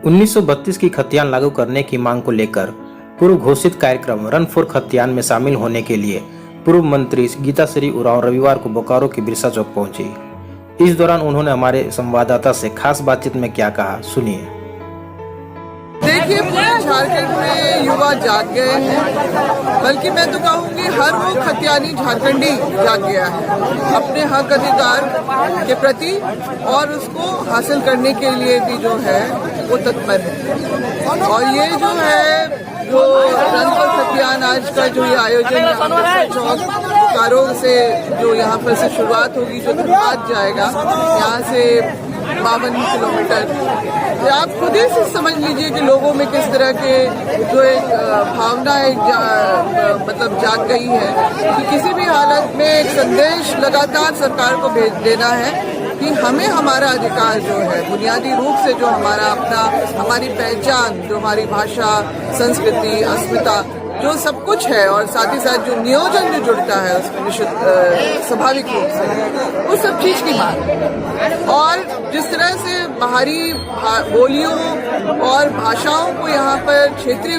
1932 की खतियान लागू करने की मांग को लेकर पूर्व घोषित कार्यक्रम रन फॉर खतियान में शामिल होने के लिए पूर्व मंत्री गीताश्री उरांव रविवार को बोकारो के बिरसा चौक पहुंची। इस दौरान उन्होंने हमारे संवाददाता से खास बातचीत में क्या कहा, सुनिए। देखिए, पूरे झारखंड में युवा जाग गए हैं, बल्कि मैं तो कहूँगी हर वो खतियानी झारखंडी जाग गया है अपने हक अधिकार के प्रति, और उसको हासिल करने के लिए भी जो है वो तत्पर है। और ये जो है जो रन फॉर खतियान आज का जो ये आयोजन चौक बोकारो से जो यहाँ पर से शुरुआत होगी, जो धनबाद जाएगा यहाँ से 52 किलोमीटर, तो आप खुद ही से समझ लीजिए कि लोगों में किस तरह के जो एक भावना मतलब जाग गई है कि किसी भी हालत में एक संदेश लगातार सरकार को भेज देना है कि हमें हमारा अधिकार जो है बुनियादी रूप से जो हमारा अपना हमारी पहचान, जो हमारी भाषा, संस्कृति, अस्मिता, जो सब कुछ है, और साथ ही साथ जो नियोजन जो जुड़ता है उसमें निश्चित स्वाभाविक रूप से उस सब चीज की मांग। और जिस तरह से बाहरी बोलियों और भाषाओं को यहाँ पर क्षेत्रीय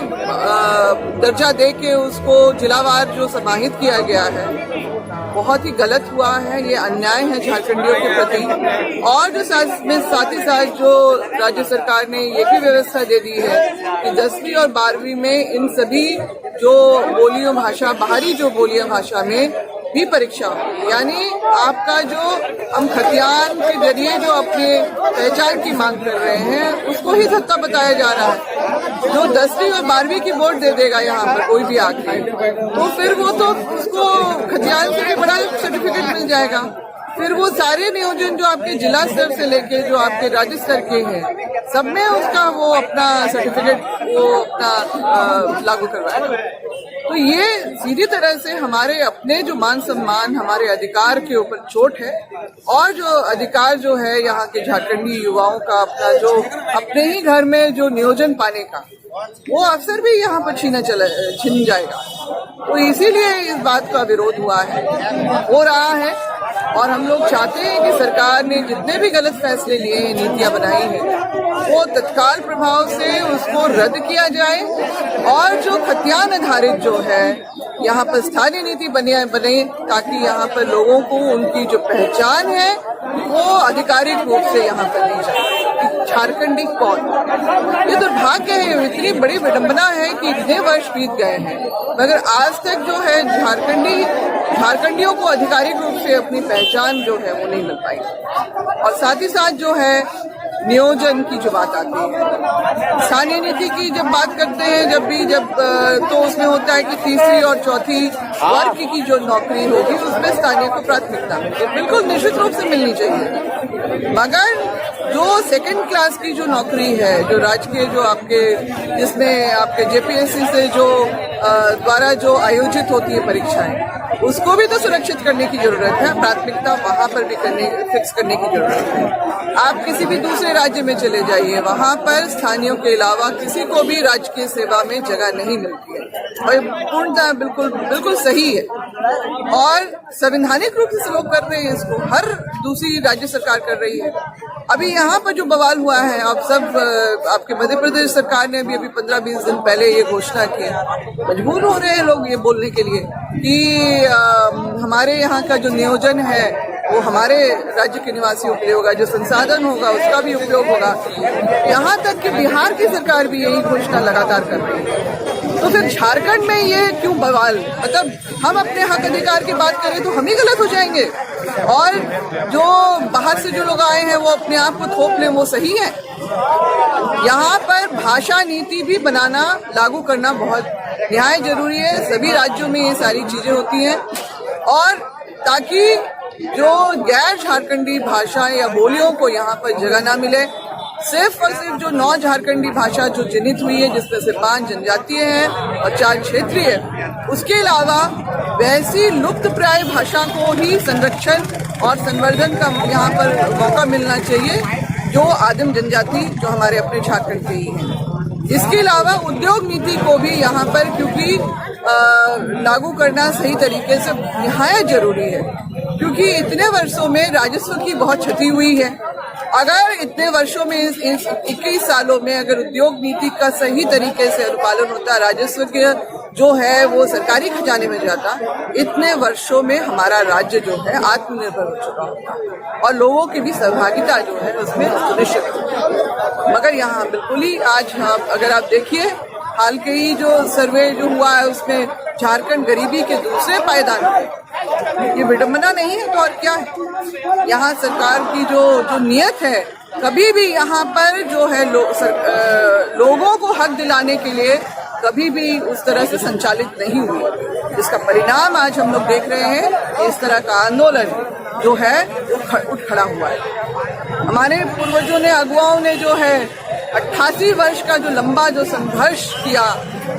दर्जा दे के उसको जिलावार जो समाहित किया गया है, बहुत ही गलत हुआ है। ये अन्याय है झारखंडियों के प्रति। और जो साथ ही साथ जो राज्य सरकार ने ये भी व्यवस्था दे दी है कि 10वीं और 12वीं में इन सभी जो बोलियों भाषा, बाहरी जो बोलियां भाषा में भी परीक्षा होगी, यानी आपका जो हम खतियान के जरिए जो अपने पहचान की मांग कर रहे हैं उसको ही धक्का बताया जा रहा है। जो 10वीं और 12वीं की बोर्ड दे देगा यहाँ पर कोई भी आके, तो फिर वो तो उसको खतियान से भी बड़ा सर्टिफिकेट मिल जाएगा। फिर वो सारे नियोजन जो आपके जिला स्तर से लेके जो आपके राज्य स्तर के हैं, सब में उसका वो अपना सर्टिफिकेट वो अपना लागू करवाएगा। तो ये सीधी तरह से हमारे अपने जो मान सम्मान, हमारे अधिकार के ऊपर चोट है। और जो अधिकार जो है यहाँ के झारखंडी युवाओं का अपना जो अपने ही घर में जो नियोजन पाने का, वो अवसर भी यहाँ पर छिन जाएगा। तो इसीलिए इस बात का विरोध हो रहा है। और हम लोग चाहते हैं कि सरकार ने जितने भी गलत फैसले लिए हैं, नीतियां बनाई हैं, वो तत्काल प्रभाव से उसको रद्द किया जाए, और जो खतियान आधारित जो है यहाँ पर स्थानीय नीति बने, ताकि यहाँ पर लोगों को उनकी जो पहचान है वो आधिकारिक रूप से यहाँ पर दी जाए। झारखंडी कौन? ये दुर्भाग्य है, इतनी बड़ी विडंबना है कि इतने वर्ष बीत गए हैं मगर आज तक जो है झारखंडियों को आधिकारिक रूप से अपनी पहचान जो है वो नहीं मिल पाई। और साथ ही साथ जो है नियोजन की जो बात आती है, स्थानीय नीति की जब बात करते हैं जब तो उसमें होता है कि तीसरी और चौथी वर्ग की जो नौकरी होगी उसमें स्थानीय को प्राथमिकता मिलती, बिल्कुल निश्चित रूप से मिलनी चाहिए। मगर जो सेकंड क्लास की जो नौकरी है, जो राजकीय जो आपके जिसमें आपके जेपीएससी से जो द्वारा जो आयोजित होती है परीक्षाएं, उसको भी तो सुरक्षित करने की जरूरत है। प्राथमिकता वहां पर भी फिक्स करने की जरूरत है। आप किसी भी दूसरे राज्य में चले जाइए, वहां पर स्थानीयों के अलावा किसी को भी राजकीय सेवा में जगह नहीं मिलती है, और पूर्णतः बिल्कुल सही है। और संवैधानिक रूप से लोग कर रहे हैं इसको, हर दूसरी राज्य सरकार कर रही है। अभी यहाँ पर जो बवाल हुआ है, आप सब आपके मध्य प्रदेश सरकार ने भी अभी 15-20 दिन पहले ये घोषणा की, मजबूर हो रहे हैं लोग ये बोलने के लिए कि हमारे यहाँ का जो नियोजन है वो हमारे राज्य के निवासियों के लिए होगा, जो संसाधन होगा उसका भी उपयोग होगा। यहाँ तक कि बिहार की सरकार भी यही घोषणा लगातार कर रही है। तो फिर झारखंड में ये क्यों बवाल? मतलब हम अपने हक अधिकार की बात करें तो हम ही गलत हो जाएंगे, और जो बाहर से जो लोग आए हैं वो अपने आप को थोप लें वो सही है? यहाँ पर भाषा नीति भी बनाना, लागू करना बहुत निहायत जरूरी है। सभी राज्यों में ये सारी चीजें होती हैं, और ताकि जो गैर झारखंडी भाषा या बोलियों को यहाँ पर जगह ना मिले। सिर्फ और सिर्फ जो 9 झारखंडी भाषा जो चिन्हित हुई है, जिसमें से 5 जनजातीय हैं और 4 क्षेत्रीय है, उसके अलावा वैसी लुप्त प्राय भाषा को ही संरक्षण और संवर्धन का यहाँ पर मौका मिलना चाहिए, जो आदिम जनजाति जो हमारे अपने झारखंड के ही है। इसके अलावा उद्योग नीति को भी यहाँ पर क्योंकि लागू करना सही तरीके से निहायत जरूरी है, क्योंकि इतने वर्षों में राजस्व की बहुत क्षति हुई है अगर इतने वर्षों में इस 21 सालों में अगर उद्योग नीति का सही तरीके से अनुपालन होता, राजस्व के जो है वो सरकारी खजाने में जाता, इतने वर्षों में हमारा राज्य जो है आत्मनिर्भर हो चुका होता और लोगों की भी सहभागिता जो है उसमें सुनिश्चित होती। मगर यहाँ बिल्कुल ही आज अगर आप देखिए हाल के ही जो सर्वे जो हुआ है उसमें झारखंड गरीबी के दूसरे पायदान पे, ये विडंबना नहीं है तो और क्या है। यहाँ सरकार की जो नियत है कभी भी यहाँ पर जो है लोगों को हक दिलाने के लिए कभी भी उस तरह से संचालित नहीं हुई, जिसका परिणाम आज हम लोग देख रहे हैं कि इस तरह का आंदोलन जो है उठ खड़ा हुआ है। हमारे पूर्वजों ने, अगुवाओं ने जो है 88 वर्ष का जो लंबा जो संघर्ष किया,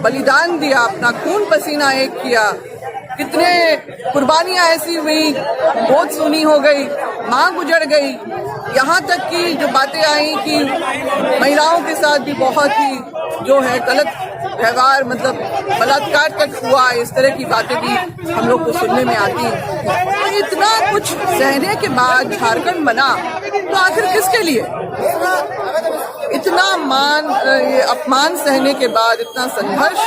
बलिदान दिया, अपना खून पसीना एक किया, कितने कुर्बानियां ऐसी हुई, बहुत सुनी हो गई, मां गुजर गई, यहाँ तक कि जो बातें आई कि महिलाओं के साथ भी बहुत ही जो है गलत व्यवहार, मतलब बलात्कार तक हुआ, इस तरह की बातें भी हम लोग को सुनने में आती हैं। तो इतना कुछ सहने के बाद झारखंड बना तो आखिर किसके लिए? इतना अपमान सहने के बाद, इतना संघर्ष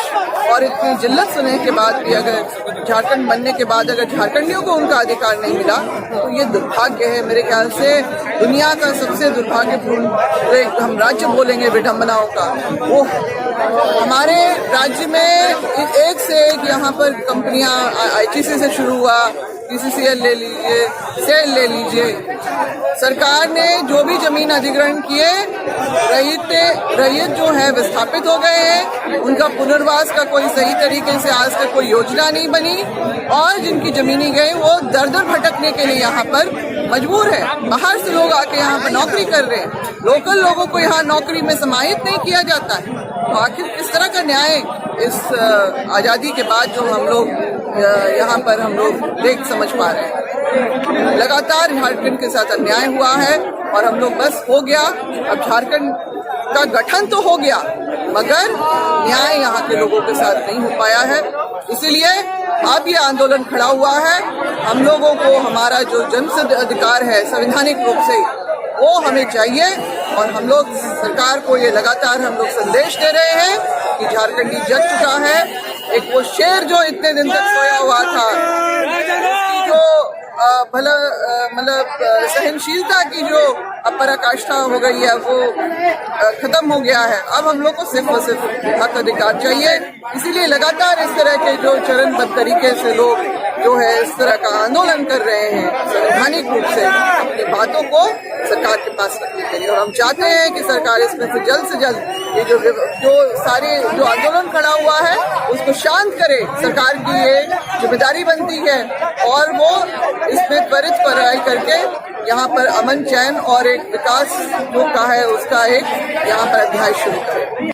और इतनी जिल्लत सुनने के बाद भी अगर झारखंड बनने के बाद अगर झारखंडियों को उनका अधिकार नहीं मिला तो ये दुर्भाग्य है। मेरे ख्याल से दुनिया का सबसे दुर्भाग्यपूर्ण हम राज्य बोलेंगे विडंबनाओं का, वो हमारे राज्य में एक से एक यहाँ पर कंपनियां, आईटीसी से शुरू हुआ, बीसीसीएल ले लीजिए, सेल ले लीजिए, सरकार ने जो भी जमीन अधिग्रहण किए, रैयत जो है विस्थापित हो गए हैं, उनका पुनर्वास का कोई सही तरीके से आज तक कोई योजना नहीं बनी और जिनकी जमीनें गई वो दर दर भटकने के लिए यहाँ पर मजबूर है। बाहर से लोग आके यहाँ पर नौकरी कर रहे हैं, लोकल लोगों को यहाँ नौकरी में समाहित नहीं किया जाता है। तो आखिर किस तरह का न्याय इस आजादी के बाद जो हम लोग यहाँ पर हम लोग देख समझ पा रहे हैं। लगातार झारखंड के साथ अन्याय हुआ है और हम लोग बस हो गया, अब झारखंड का गठन तो हो गया मगर न्याय यहाँ के लोगों के साथ नहीं हो पाया है। इसीलिए अब ये आंदोलन खड़ा हुआ है। हम लोगों को हमारा जो जन्मसिद्ध अधिकार है संवैधानिक रूप से वो हमें चाहिए और हम लोग सरकार को ये लगातार हम लोग संदेश दे रहे हैं कि झारखंडी जग चुका है। एक वो शेर जो इतने दिन तक सोया हुआ था, उसकी जो भला मतलब सहनशीलता की जो अब पराकाष्ठा हो गई है वो खत्म हो गया है। अब हम लोग को सिर्फ और सिर्फ हक अधिकार चाहिए। इसीलिए लगातार इस तरह के जो चरणबद्ध तरीके से लोग जो है इस तरह का आंदोलन कर रहे हैं संवैधानिक रूप से अपनी बातों को सरकार के पास रखने के लिए, और हम चाहते हैं कि सरकार इसमें से जल्द ये जो सारे जो आंदोलन खड़ा हुआ है उसको शांत करे। सरकार की ये जिम्मेदारी बनती है और वो इसमें त्वरित कार्रवाई करके यहाँ पर अमन चैन और एक विकास जो का है उसका एक यहाँ पर अध्याय शुरू करें।